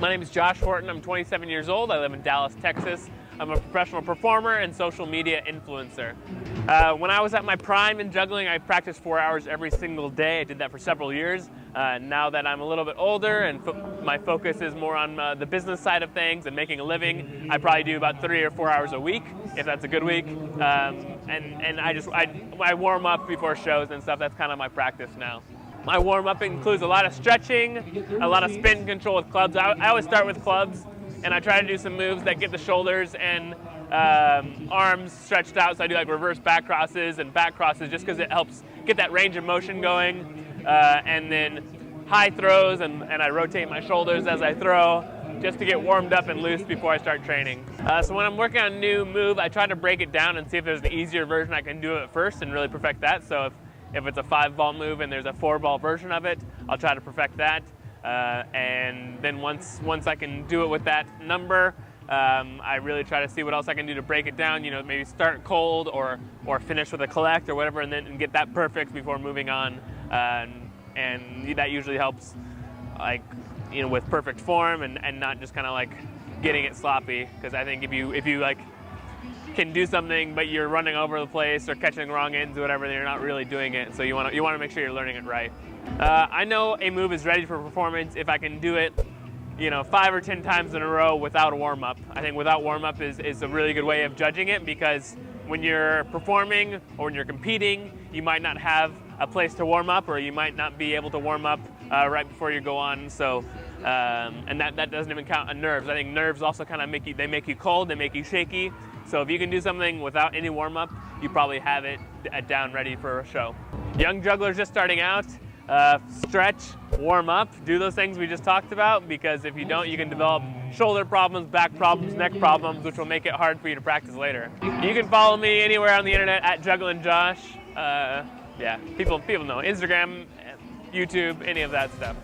My name is Josh Horton. I'm 27 years old. I live in Dallas, Texas. I'm a professional performer and social media influencer. When I was at my prime in juggling, I practiced 4 hours every single day. I did that for several years. Now that I'm a little bit older and my focus is more on the business side of things and making a living, I probably do about 3 or 4 hours a week, if that's a good week. And I warm up before shows and stuff. That's kind of my practice now. My warm-up includes a lot of stretching, a lot of spin control with clubs. I always start with clubs, and I try to do some moves that get the shoulders and arms stretched out. So I do like reverse back crosses and back crosses just because it helps get that range of motion going. And then high throws, and I rotate my shoulders as I throw just to get warmed up and loose before I start training. So when I'm working on a new move, I try to break it down and see if there's an easier version I can do it first and really perfect that. So if it's a 5-ball move and there's a 4-ball version of it, I'll try to perfect that. And then once I can do it with that number, I really try to see what else I can do to break it down. You know, maybe start cold or finish with a collect or whatever, and get that perfect before moving on. And that usually helps, like, you know, with perfect form and not just kind of like getting it sloppy. Because I think if you like can do something but you're running over the place or catching the wrong ends or whatever, then you're not really doing it. So you want to make sure you're learning it right. I know a move is ready for performance if I can do it, you know, 5 or 10 times in a row without a warm-up. I think without warm-up is a really good way of judging it, because when you're performing or when you're competing, you might not have a place to warm up, or you might not be able to warm up right before you go on. So, and that doesn't even count on nerves. I think nerves also kind of make you cold, they make you shaky. So if you can do something without any warm-up, you probably have it down ready for a show. Young jugglers just starting out, stretch, warm up, do those things we just talked about, because if you don't, you can develop shoulder problems, back problems, neck problems, which will make it hard for you to practice later. You can follow me anywhere on the internet at Juggling Josh. Yeah, people know Instagram, YouTube, any of that stuff.